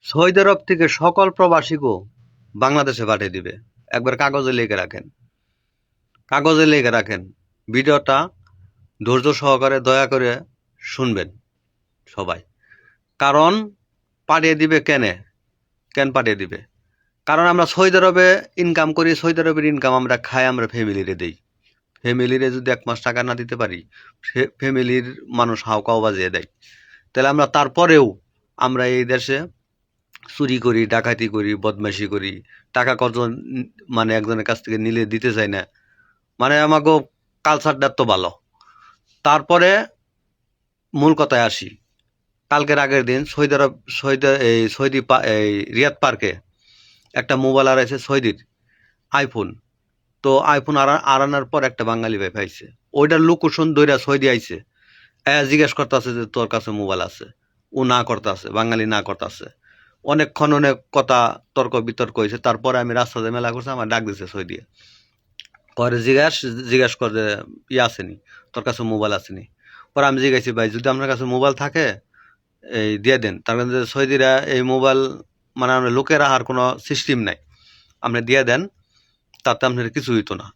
Saudi আরব থেকে সকল প্রবাসীকে বাংলাদেশে পাঠিয়ে দিবে। একবার কাগজে লিখে রাখেন, কাগজে লিখে রাখেন। ভিডিওটা ধৈর্য সহকারে দয়া করে শুনবেন সবাই। কারণ পাঠিয়ে দিবে কেন পাঠিয়ে দিবে? কারণ আমরা সৌদি আরবে ইনকাম করি, সৌদি আরবের ইনকাম আমরা খাই, আমরা ফ্যামিলিরে দেই। ফ্যামিলিরে যদি ১ মাস টাকা না দিতে পারি, ফ্যামিলির মানুষ হাউকাও বাজিয়ে দেয়। তাহলে আমরা তারপরেও আমরা এই দেশে চুরি করি, ডাকাতি করি, বদমাইশি করি, টাকা কজন মানে একজনের কাছ থেকে নিলে দিতে চাই না। মানে আমাকে কালচারটা তো ভালো। তারপরে মূল কথায় আসি। কালকের আগের দিন এই রিয়াদ পার্কে একটা মোবাইল আনাইছে সৌদির, আইফোন। তো আইফোন আনানোর পর একটা বাঙালি ভাই পাইছে, ওইটার লোকেশন ধইরা সৌদি আইছে। জিজ্ঞেস করতেছে যে তোর কাছে মোবাইল আছে? ও না করতেছে, বাঙালি না করতেছে। অনেকক্ষণ অনেক কথা তর্ক বিতর্ক হয়েছে। তারপরে আমি রাস্তাতে মেলা করছি, আমার ডাক দিছে সৌদি। করে জিজ্ঞাস করে আসেনি, তোর কাছে মোবাইল আসেনি? পরে আমি জিজ্ঞাসি, ভাই যদি আপনার কাছে মোবাইল থাকে এই দিয়ে দেন। তার কারণ সৌদিরা এই মোবাইল মানে আমরা লোকে রাখার কোনো সিস্টেম নাই, আপনি দিয়ে দেন, তাতে আপনার কিছু হইতো না।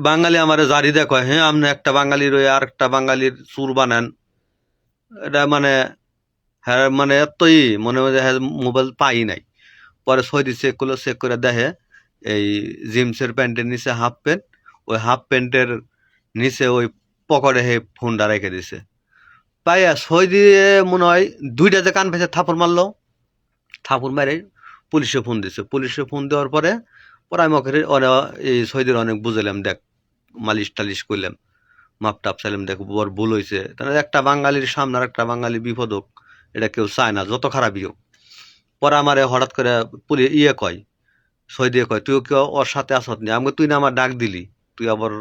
বাঙালি আমার জারি দেখো, হ্যাঁ আপনি একটা বাঙালি রয়ে আর একটা বাঙালির চুর বানান। এটা মানে হ্যাঁ মানে এতই মনে হয় যে হ্যাঁ মোবাইল পাই নাই। পরে সৌদি চেক করলো, চেক করে দেখে এই জিন্সের প্যান্টের নিচে হাফ প্যান্ট, ওই হাফ প্যান্টের নিচে ওই পকেটে হে ফোনটা রেখে দিছে। পাইয়া সৌদি মনে হয় ২টা যে কান পেঁচে থাপড় মারলো, থাপড় মেরে পুলিশে ফোন দিছে। পুলিশে ফোন দেওয়ার পরে পরে আমি ওকে এই সৌদির অনেক বুঝাইলাম, দেখ মালিশ টালিশ করলাম, মাপ টাপ চাইলাম, দেখ বড় ভুল হয়েছে। তাহলে একটা বাঙালির সামনে আর একটা বাঙালি বিপদ হোক, এটা কেউ চায় না, যত খারাপই হোক। পরে আমারে হঠাৎ করে কয়, সৌদি কয়, তুইও কেউ ওর সাথে আসত নি? আমাকে তুই না আমার ডাক দিলি, তুই আবার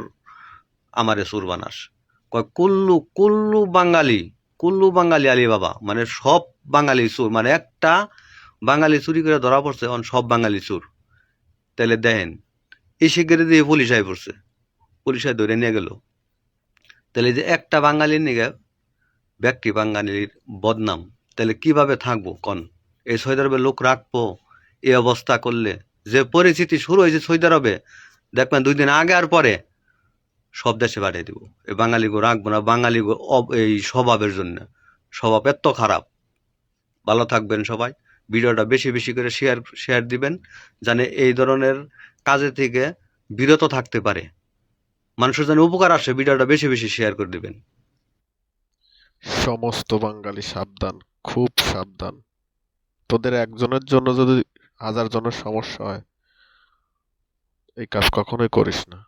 আমারে চোর বানাস। কয় কুল্লু কুল্লু বাঙালি, কুল্লু বাঙালি আলী বাবা, মানে সব বাঙালি চোর। মানে একটা বাঙালি চুরি করে ধরা পড়ছে, সব বাঙালি চোর। তাহলে দেখেন, এই শিগগিরি দিয়ে পুলিশ আই পড়ছে, পুলিশ আই ধরে নিয়ে গেল। তাহলে যে একটা বাঙালির নিগে ব্যক্তি বাঙালির বদনাম, তাহলে কিভাবে থাকবো কন? এই সৌদি আরবে লোক রাখবো এই অবস্থা করলে? যে পরিস্থিতি শুরু হয়েছে সৌদি আরবে, দেখবেন ২ দিন আগে আর পরে সব দেশে পাঠিয়ে দিব। এই বাঙালিগো রাখবো না, বাঙালিগো এই স্বভাবের জন্য। স্বভাব এত খারাপ। ভালো থাকবেন সবাই। ভিডিওটা বেশি বেশি করে শেয়ার দিবেন, যেন এই ধরনের কাজে থেকে বিরত থাকতে পারে, মানুষের যেন উপকার আসে। ভিডিওটা বেশি বেশি শেয়ার করে দিবেন। সমস্ত বাঙালি সাবধান, খুব সাবধান। তোদের একজনের জন্য যদি হাজার জনের সমস্যা হয়, এই কাজ কখনোই করিস না।